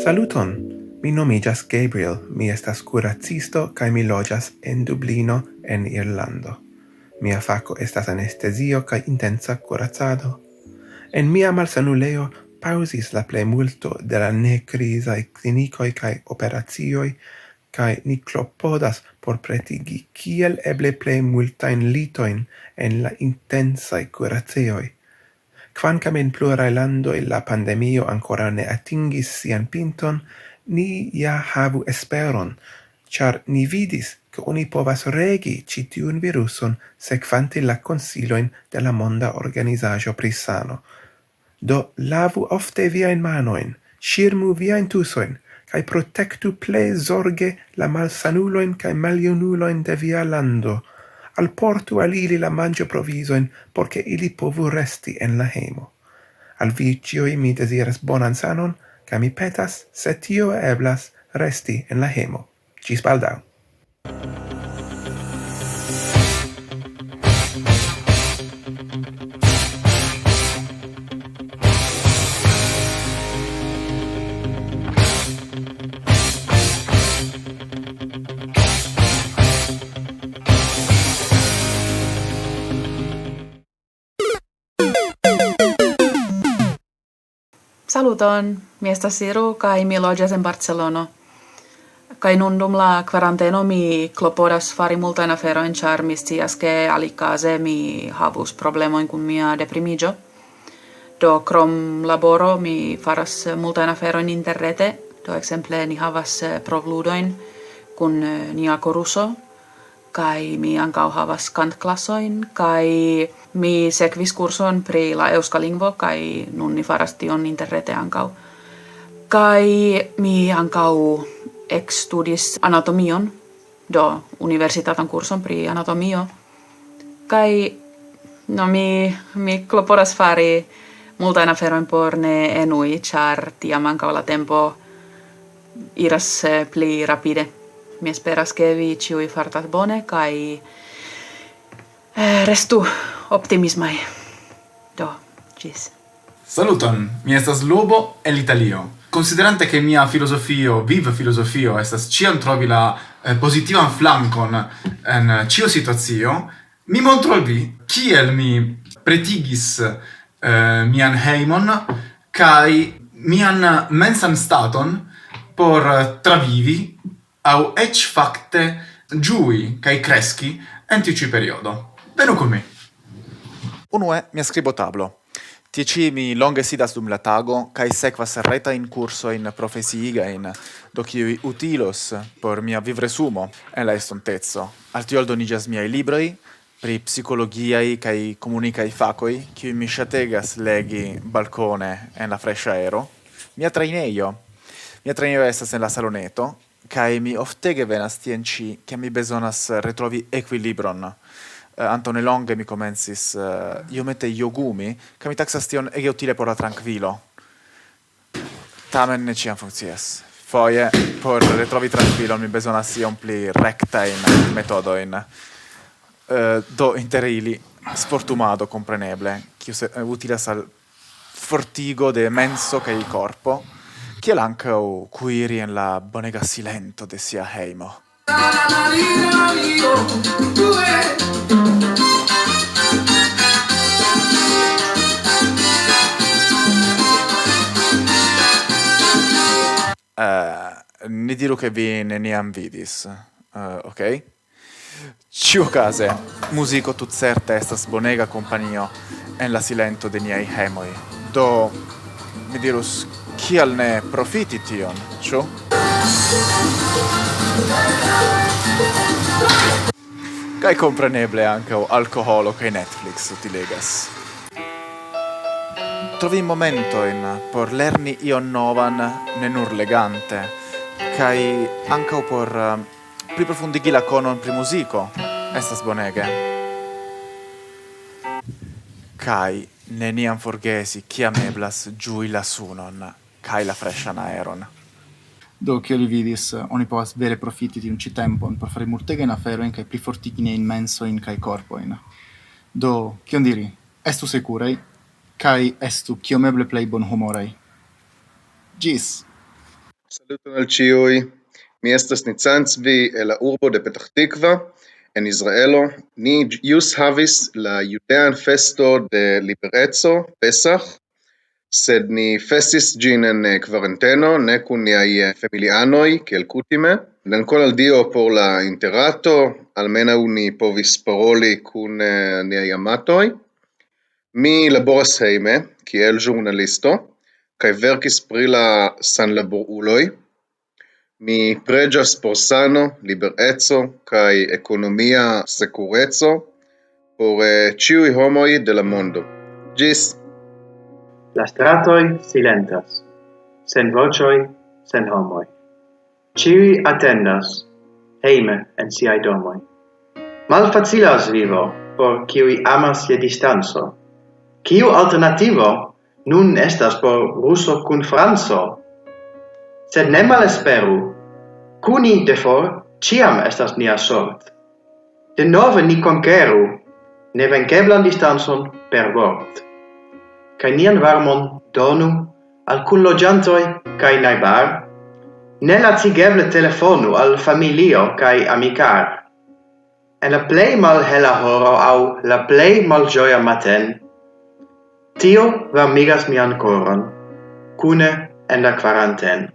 Saluton, mi nomigas Gabriel, mi estas kuracisto kaj mi loĝas en Dublino en Irlando. Mia fako estas anestezio kaj intensa kuracado. En mia malsanulejo paŭzis la plejmulto de la nekrizaj klinikoj kaj operacioj, kaj ni klopodas por pretigi kiel eble plej multajn litojn en la intensaj kuracejoj. Kvankam en pluraj landoj la pandemio ancora ne atingis sian pinton, ni ja havu esperon, ĉar ni vidis, ke oni povas regi ĉi tiun viruson sekvante la konsilojn de la Monda Organizaĵo pri Sano. Do lavu ofte viajn manojn, ŝirmu viajn tusojn, kaj protektu plej zorge la malsanulojn kaj maljunulojn de via lando. Alportu al ili la manĝoprovizoin, por ke ili povu resti en la hejmo. Al vi ĉiuj mi deziras bonan sanon, kaj mi petas, se tio eblas, resti en la hejmo. Ĝis baldaŭ. Saluton, mi estas Siru kaj mi loĝas en Barcelono. Kaj nun dum la kvaranteno mi klopodas fari multajn aferojn, ĉar mi scias ke alikaze mi havus problemojn kun mia deprimiĝo. Do krom laboro mi faras multajn aferojn interrete. Do ekzemple ni havas provludojn kun nia koruso, kaj mi ankaŭ havas kantklasojn, kaj mi sekvis kurson pri la eŭska lingvo, kaj nun ni faras tion interrete ankaŭ. Kaj mi ankaŭ ekstudis anatomion, do universitatan kurson pri anatomio. Kaj mi klopodas fari multajn aferojn por ne enui, ĉar tiam ankaŭ la tempo iras pli rapide. Mi esperas ke vi ĉiuj fartas bone kaj restu optimismaj. Do, ĝis. Saluton, mi estas Lobo el Italio. Considerante che mia viva filosofio estas ciam trovi la positivan flankon en ĉiu situacio, mi montru al vi kiel mi pretigis mian hejmon kaj mian mensan staton por travivi au ec facte giui cae cresci en tiu ci periodo. Venu con mi. Unue, mia scribotablo. Tie ci mi longe sidas dum la tago, cae sequas retain cursoin profesiigain, do ciui utilos por mia vivresumo en la estontezzo. Al tio aldonigas miai libroi, pri psicologiai cae comunicai facoi, ciui mi shategas legi balcone en la fresca aero. Mia traineio estas en la saloneto, kai mi oftege venas tien ci, che mi besonas retrovi equilibron. Antone longe mi comencis iomete yogumi, ca mi taxas tion ege utile por la tranquilo. Tamen ne ciam funkcias. Foje, por retrovi tranquilon, mi besonas iom pli rectain metodoin. Do inter ili sportumado, compreneble, utilas al fortigo de menso cae corpo, kiel ankaŭ kuiri en la bonega silento de sia hejmo. Ni diru che vi neniam vidis, ok? Ĉiuokaze, muziko tutcerte estas bonega kompanio en la silento de niaj hejmoj. Do, mi dirus, kial ne profiti tion, ĉu? Kaj kompreneble ankaŭ alkoholo kaj Netflix utilegas. Trovi momentojn por lerni ion novan, ne nur legante, kaj ankaŭ por pliprofundigi la konon pri muziko. Estas bonege. Kaj neniam forgesi kiam eblas ĝui la sunon kaj la freshan aeron. Do, kiel li vidis, oni povas vere profiti tiun ĉi tempon por fari multegajn aferojn kaj plifortigi niajn mensojn kaj korpojn. Do, kion diri? Estu sekuraj kaj estu kiomeble plej bonhumoraj. Ĝis! Saluton al ciui. Mi estas Nitzan Tzvi el la urbo de Petach Tikva en Israelo. Ni jus havis la judean festo de liberezzo, Pesach, sed ni festis gin en quaranteno, ne kun niai familianoi, kiel kutime. Dankon al Dio por la interato, almena ni povis paroli kun niai amatoi. Mi laboras heime, kiel giornalisto, kai verkis pri la sanlaboruloi. Mi pregias por sano, liberezzo, kai economia securezzo por ciui homoi de la mondo. Gis! La stratoi silentas, sen vocioi, sen homoi. Ciui attendas, heime en siai domoi. Malfacilas vivo, por ciui amas je distanzo. Ciu alternativo nun estas por Russo cun Franzo? Sed ne malesperu, cuni de for ciam estas nia sort. De nove ni conqueru, nevenkeblan distanzon per vort. Kai nian varmon donu al kunloĝantoj kai najbar, nelacigeble telefonu al familio kai amikar. En la plej malhela horo aŭ la plej malĝoja maten, tio varmigas mian koron, kune en la quaranten.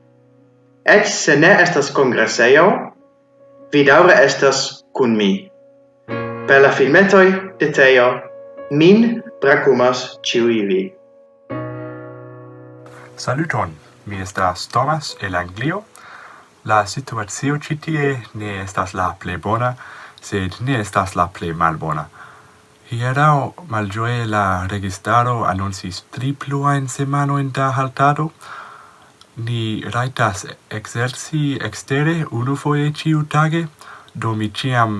Eĉ se ne estas kongresejo, vi daŭre estas kun mi. Per la filmetoj de Teo, min brakumas ĉiuj vi. Saluton, mi estas Thomas el Anglio. La situacio ĉi tie ne estas la plej bona, sed ne estas la plej malbona. Hieraŭ malĝoje la registaro anoncis 3 pluajn semajnojn da haltado. Ni rajtas ekzerci ekstere unufoje ĉiutage, do mi ĉiam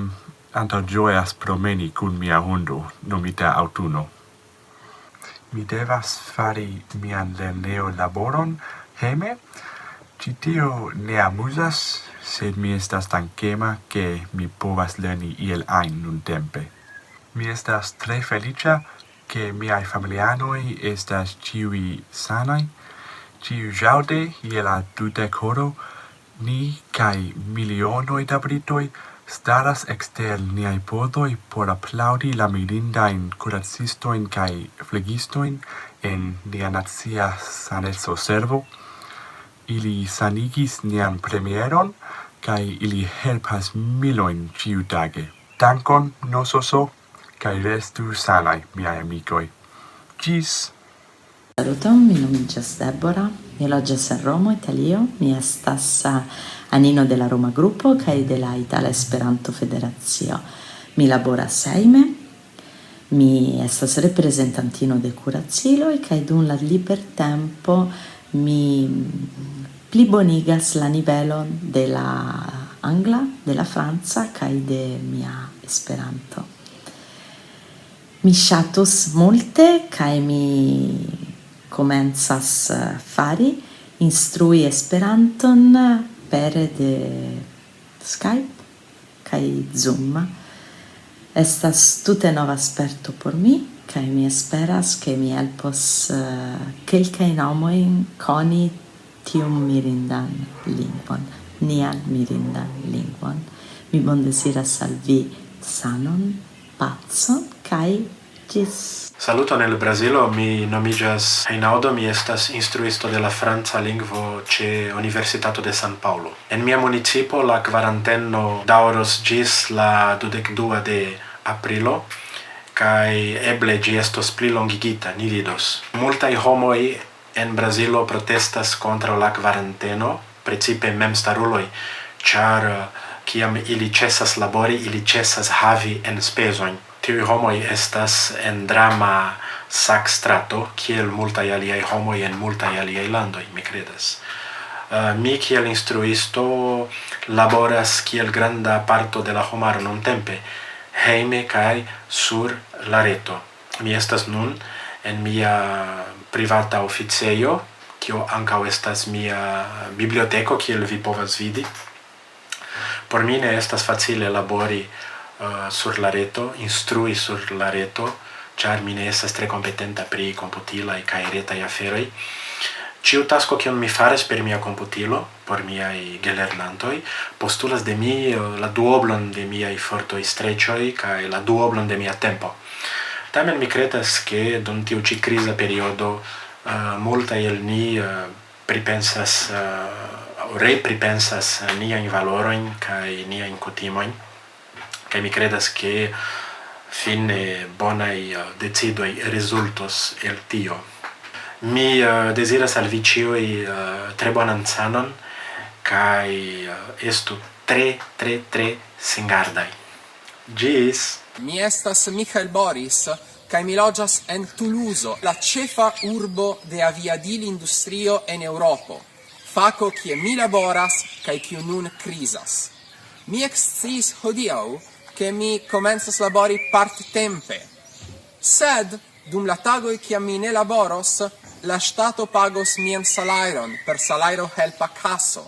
antaŭĝojas promeni kun mia hundo, nomita Aŭtuno. Mi devas fari mian lerneo-laboron hejme. Ĉi tio ne amuzas, sed mi estas dankema, ke mi povas lerni iel ajn nuntempe. Mi estas tre feliĉa, ke miaj familianoj estas ĉiuj sanaj. Ĉiuĵaŭde je la 20 horo, ni kaj milionoj da britoj staras ekster niaj pordoj por aplaŭdi la mirindajn kuracistojn kaj flegistojn en nia nacia saneco-servo. Ili sanigis nian premieron kaj ili helpas milojn ĉiutage. Dankon, nososo, kaj restu sanaj, miaj amikoj. Ĝis! Saluton, mi nomiĝas Deborah, mi loĝas en Romo, Italio. Mi estas anino de la Roma Grupo kaj de la Itala Esperanto Federacio. Mi laboras hejme, mi estas reprezentantino de kuraciloj kaj dum la libertempo mi plibonigas la nivelon de la angla, de la franca kaj de mia Esperanto. Mi ŝatus multe kaj mi komencas fari instrui Esperanton pere de Skype kaj Zoom. Estas tute nova sperto por mi, kaj mi esperas, ke mi helpos kelkajn homojn koni tiun mirindan lingvon, nian mirindan lingvon. Mi bondesiras al vi sanon, pacon kaj ĝis. Saluton el Brazilo, mi nomiĝas Reinaldo, mi estas instruisto de la franca lingvo ĉe Universitato de San Paulo. En mia municipo la kvaranteno daŭros ĝis la 22 de aprilo, kaj eble ĝi estos plilongigita, ni vidos. Multaj homoj en Brazilo protestas kontraŭ la kvaranteno, precipe memstaruloj, ĉar kiam ili ĉesas labori, ili ĉesas havi enspezojn. Tiuj homoj estas en drama sakstrato, kiel multaj aliaj homoj en multaj aliaj landoj, mi kredas. Mi kiel instruisto laboras kiel granda parto de la homaro nuntempe, hejme kaj sur la reto. Mi estas nun en mia privata oficejo, kio ankaŭ estas mia biblioteko, kiel vi povas vidi. Por mi ne estas facile labori sur la reto, instrui sur la reto, ĉar mi ne estas tre kompetenta pri komputilaj kaj retaj aferoj. Ciu tasco cion mi fares per mia computilo, por miai gelernantoi, postulas de mi la duoblon de miai fortoi strecioi, cae la duoblon de mia tempo. Tamen mi credas che dum tiu ci crisa periodo multa el ni pripensas repripensas nia in valoroin cae nia in cutimoin, cae mi credas che fine bonai decidoi resultos el tio. Mi desiras al vi ciui tre bonan sanon, cae estu tre singardai. Gis! Mi estas Michael Boris, cae mi loĝas en Toulouse, la ĉefa urbo de aviadil-industrio en Eŭropo, fako kie mi laboras kaj kiu nun krizas. Mi eksciis hodiaŭ, ke mi komencas labori parttempe, sed dum la tagoj kiam mi ne laboros, la ŝtato pagos mian salajron per salajro helpa kaso.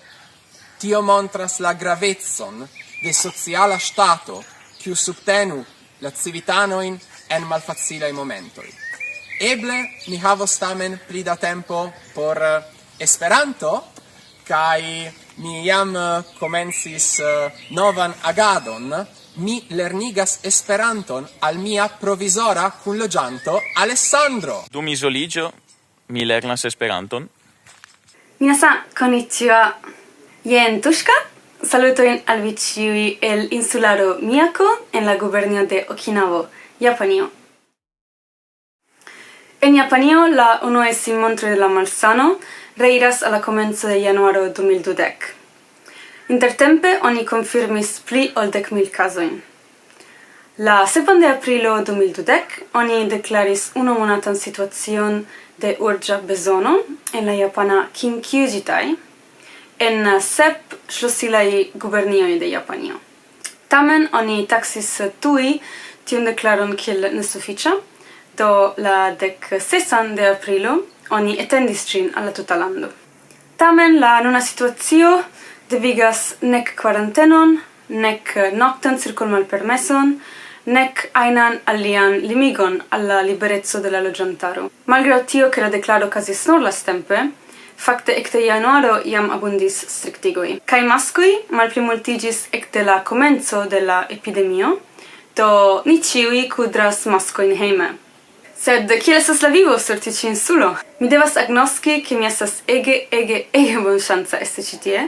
Tio montras la gravecon de sociala ŝtato, kiu subtenu la civitanoin en malfacilaj momentoj. Eble mi havos tamen pli da tempo por Esperanto, kaj mi jam komencis novan agadon. Mi lernigas Esperanton al mia provizora kunloĝanto Alessandro. Dum izoliĝo mi lernas Esperanton. Minasan, konnichiwa. Jen Tuŝka. Salutojn al vi ĉiuj el insularo Miyako en la gubernio de Okinavo, Japanio. En Japanio, la unuaj simmontroj de la malsano reiras al la komenco de januaro 2020. Intertempe oni konfirmis pli ol 10,000 kazojn. La 7 de aprilo 2020 oni deklaris unumonatan situacion de urĝa bezono en la japana Kinkyū-jitai en 7 ŝlosilaj gubernioj de Japanio. Tamen oni taksis tuj tiun deklaron kiel nesufiĉa, do la 16 de aprilo oni etendis ĝin al la tuta lando. Tamen la nuna situacio devigas nek karantenon, nek noktan cirkulmalpermeson, nek ajnan alian limigon al la libereco de la loĝantaro. Malgraŭ tio, ke la deklaro okazis nur lastatempe, fakte ekde januaro jam abundis striktigoj. Kaj maskoj malplimultiĝis ekde la komenco de la epidemio, do ni ĉiuj kudras maskojn hejme. Sed kiel estas la vivo sur tiu ĉi insulo? Mi devas agnoski, ke mi estas ege bonŝanca esti ĉi tie,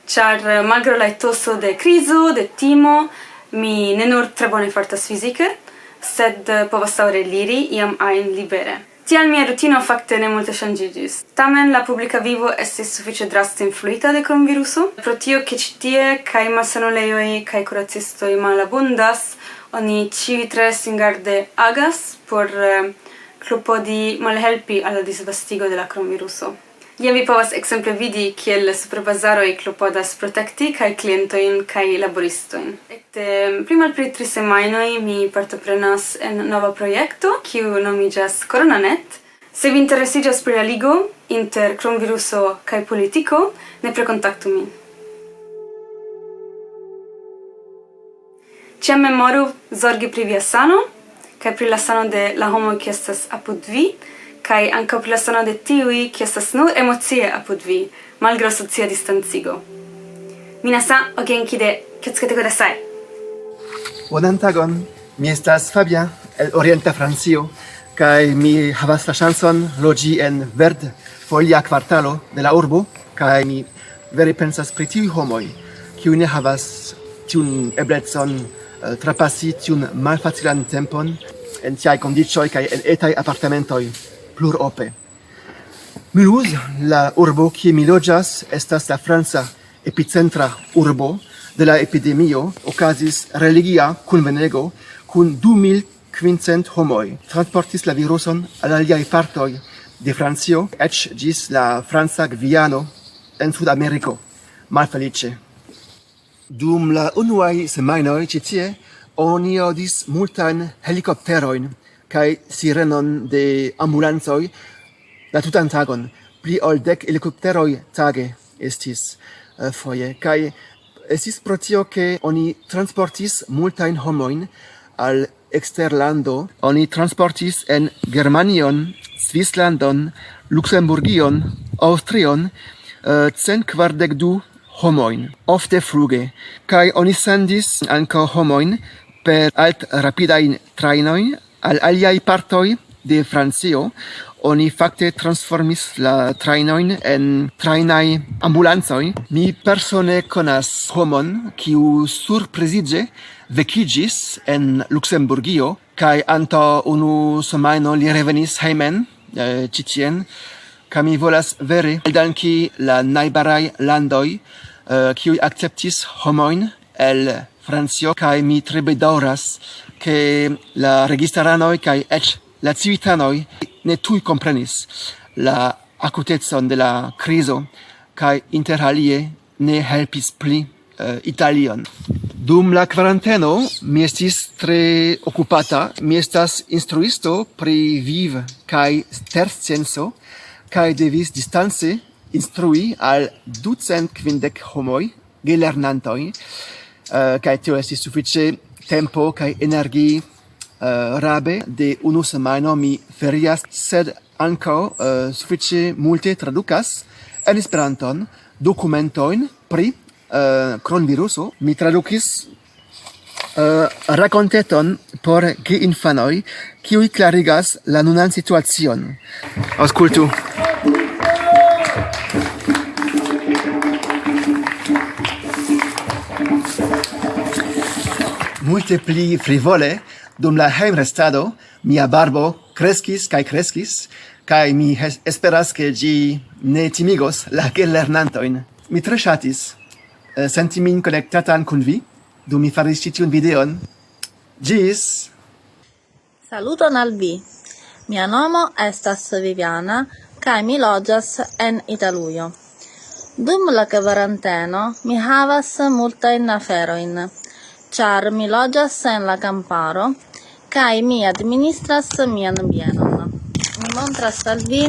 ĉar malgraŭ la etoso de krizo, de timo, mi ne nur tre bone fartas fizike, sed povas daŭre liri iam ajn libere. Tial mia rutino fakte ne multe ŝanĝiĝis. Tamen la publika vivo estis sufiĉe draste influita de kronviruso. Pro tio, ke ĉi tie kaj malsanulejoj kaj kuracistoj malabundas, oni ĉiuj tre singarde agas por klopodi malhelpi al la disvastigo de la kronviruso. Jen vi povas ekzemple vidi kiel superbazaroj klopodas protekti kaj klientojn kaj laboristojn. Ekde pli malpli 3 semajnoj mi partoprenas en nova projekto, kiu nomiĝas Koronanet. Se vi interesiĝas pri la ligo inter kronviruso kaj politiko, nepre kontaktu min. Ĉiam memoru zorgi pri via sano kaj pri la sano de la homoj kiuj estas apud vi, kaj ankaŭ pri la sano de tiuj, kiuj estas nur emocie apud vi, malgraŭ socia distancigo. Minasan, o genki de quiotsukete kudasai. Bonan tagon, mi estas Fabien el Orienta Francio, kaj mi havas la ŝancon loĝi en verd-folia kvartalo de la urbo, kaj mi vere pensas pri tiuj homoj, kiuj ne havas tiun eblecon trapasi tiun malfacilan tempon en tiaj kondiĉoj kaj en etaj apartamentoj plurope. Mulhouse, la urbo kie mi loĝas, estas la franca epicentra urbo de la epidemio. Okazis religia kunvenego kun 2500 homoj. Transportis la viruson al aliaj partoj de Francio, eĉ ĝis la franca Gviano en Sudameriko. Malfeliĉe. Dum la unuaj semajnoj ĉi tie oni aŭdis multajn helikopterojn kaj sirenon de ambulancoj la tutan tagon. Pli ol 10 helikopteroj tage estis foje. Kaj estis pro tio, ke oni transportis multajn homojn al eksterlando. Oni transportis en Germanion, Svislandon, Luksemburgion Austrion 142 homojn, ofte fluge, kaj oni sendis ankaŭ homojn per alt-rapidaj trajnoj al aliaj partoj de Francio. Oni fakte transformis la trajnojn en trajnaj ambulancoj. Mi persone konas homon, kiu surpriziĝe vekiĝis en Luksemburgio, kaj antaŭ unu semajno li revenis hejmen ĉi tien, kaj mi volas vere eldanki la najbaraj landoj, kiuj akceptis homojn el Francio, kaj mi tre bedaŭras, ke la registaranoj kaj eĉ la civitanoj ne tuj komprenis la akutecon de la krizo kaj interalie ne helpis pli Italion. Dum la kvaranteno mi estis tre okupata. Mi estas instruisto pri viv kaj terscienco kaj devis distance instrui al 250 homoj, gelernantoj, kaj tio estis sufiĉe tempo kaj energi rabe de unu semajno mi ferias, sed ankaŭ sufiĉe multe tradukas en Esperanton dokumentojn pri kronviruso. Mi tradukis rakonteton por geinfanoj, kiuj klarigas la nunan situacion. Aŭskultu. Multe pli frivole, dum la hejmrestado, mia barbo kreskis kaj mi esperas ke ĝi ne timigos la gelernantojn. Mi tre ŝatis senti min konektatan kun vi, dum mi faris ĉi tiun videon. Ĝis! Saluton al vi. Mia nomo estas Viviana, kaj mi loĝas en Italujo. Dum la kvaranteno mi havas multajn aferojn, ĉar mi loĝas en la kamparo kaj mi administras mian bienon. Mi montras al vi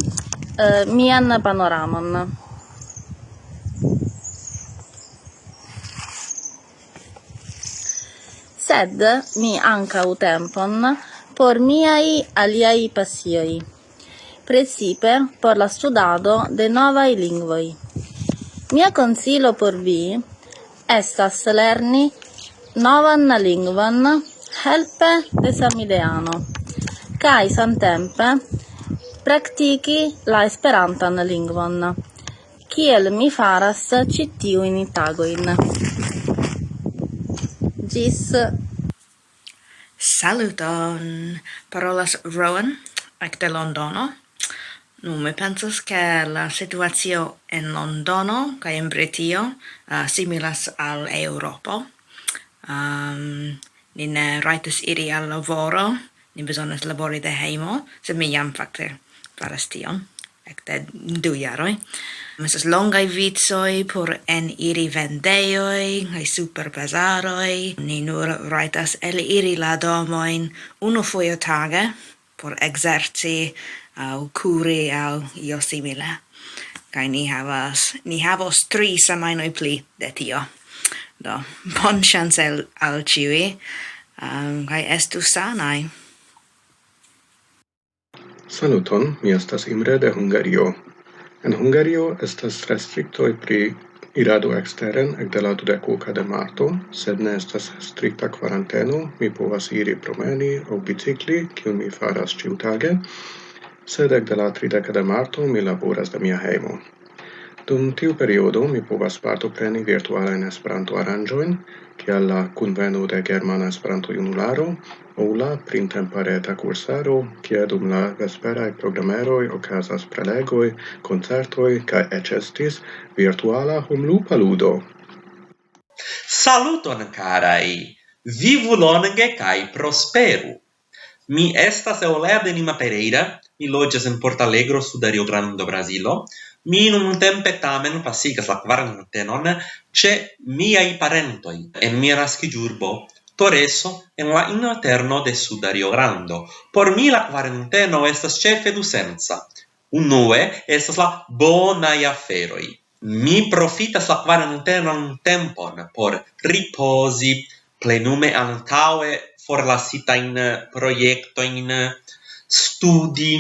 mian panoramon. Sed mi ankaŭ tempon por miaj aliaj pasioj, precipe por la studado de novaj lingvoj. Mia konsilo por vi estas lerni novan lingvon helpe de samideano, kaj samtempe praktiki la Esperantan lingvon, kiel mi faras ĉi tiujn tagojn. Ĝis! Saluton! Parolas Rowan ekde Londono. Mi pensas ke la situacio en Londono kaj en Britio similas al Eŭropo. Ni ne rajtas iri al laboro, ni bezonas labori de hejmo, sed mi jam fakte faras tion ekde 2 jaroj. Estas longaj vicoj por eniri vendejoj kaj superbazaroj. Ni nur rajtas eliri la domojn unufoje tage por ekzerci aŭ kuri aŭ io simile. Kaj ni havos 3 semajnoj pli de tio. Do, bonŝance al ĉiuj, kaj estu sanaj. Saluton, mi estas Imre de Hungario. En Hungario estas restriktoj pri irado eksteren ekde la 20 de marto, sed ne estas strikta kvaranteno. Mi povas iri promeni aŭ bicikli, kiun mi faras ĉiutage, sed ekde la 30 de marto mi laboras de mia hejmo. Dum tiu periodo mi povas partopreni virtualajn Esperanto-aranĝojn, kiel la kunveno de Germana Esperanto-Junularo aŭ la printempa reta kursaro, kie dum la vesperaj programeroj okazas prelegoj, koncertoj kaj eĉ estis virtuala humlupa ludo. Saluton karaj! Vivu longe kaj prosperu! Mi estas Eulea de Lima Pereira, mi loĝas en Portalegro, suda Rio Grande do Brazilo. Mi nuntempe tamen pasigas la kvarantenon ĉe miaj parentoj en mia naskiĝurbo Toreso en la interno de suda Rio Grando. Por mi la kvaranteno estas ĉefe dusenca. Unue estas la bonaj aferoj. Mi profitas la kvarantenon tempon por ripozi, plenume antaŭe forlasitajn projektojn, studi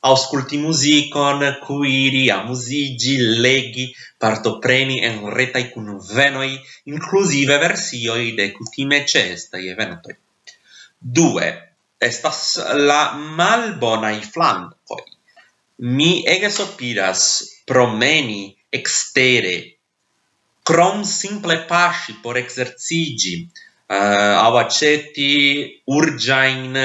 ausculti musicon, cuiri, amusigi, legi, partopreni en retai convenoi, inclusive versioi de cutime cestai eventoi. 2. Estas la malbonai flankoi. Mi ege sopiras promeni extere, crom simple pasci por exercigi, au aceti urgiain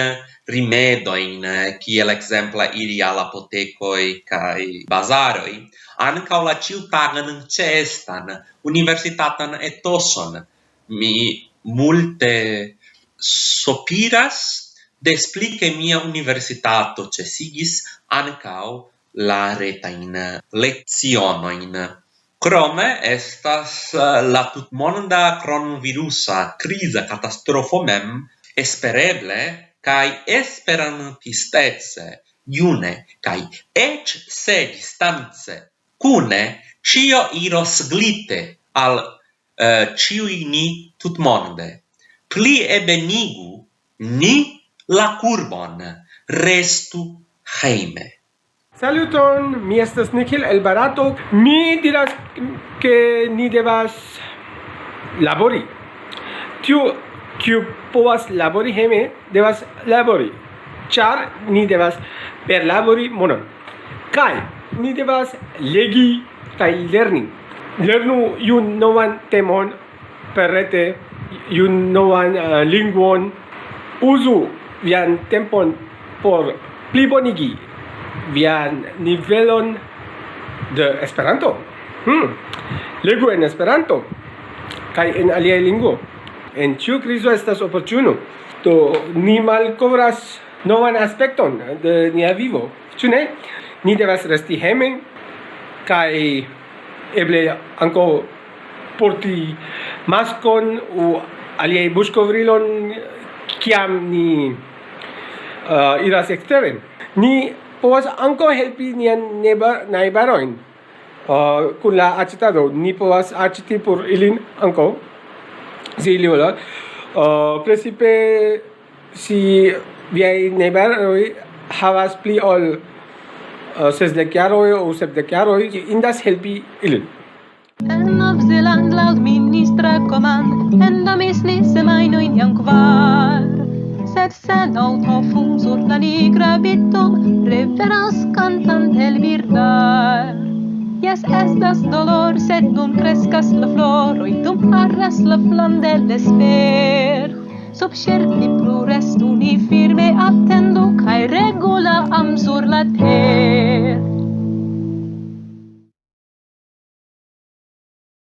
rimedoin, kiel exempla iri al apotecoi kai bazaroi, ancau la ciutagan cestan, universitatan etoson. Mi multe sopiras desplice mia universitato cesigis ancau la retain lezionoin. Crome estas la tutmonda coronavirusa crisa catastrofo mem espereble kai esperantistece iune kai ec se distance cune cio iros glite al ciui ni tutmonde. Pli ebenigu ni la curbon, restu heime. Saluton, mi estas Nikhil el Barato. Mi diras que ni devas labori. Tiu kiu povas labori hejme devas labori, ĉar ni devas perlabori monon. Kaj ni devas legi kaj lerni. Lernu iun novan temon perrete, iun novan lingvon. Uzu vian tempon por plibonigi vian nivelon de Esperanto. Legu en Esperanto kaj en aliaj lingvo. En ĉiu krizo estas oportuno. Do ni malkovras novan aspekton de nia vivo. Ĉu ne? Ni devas resti hejme kaj eble ankaŭ porti maskon aŭ aliaj buŝkovrilon kiam ni iras eksteren. Ni povas ankaŭ helpi nian najbarojn kun la aĉetado. Ni povas aĉeti por ilin ankaŭ, si ili volas. Precipe si viaj najbaroj havas pli ol 60 jaroj aŭ 70 jaroj, indas helpi ilin. En Nov Zeland la administra comand endamis ni semajnojn jam kvar. Sed sen autofum sur la nigra bito revenas cantante el birdar. Jes estas dolor, sed dum crescas la floroj, dum arras la flam de l'esper. Sub ŝerni plu restu ni firme atendu kaj regula am sur la ter.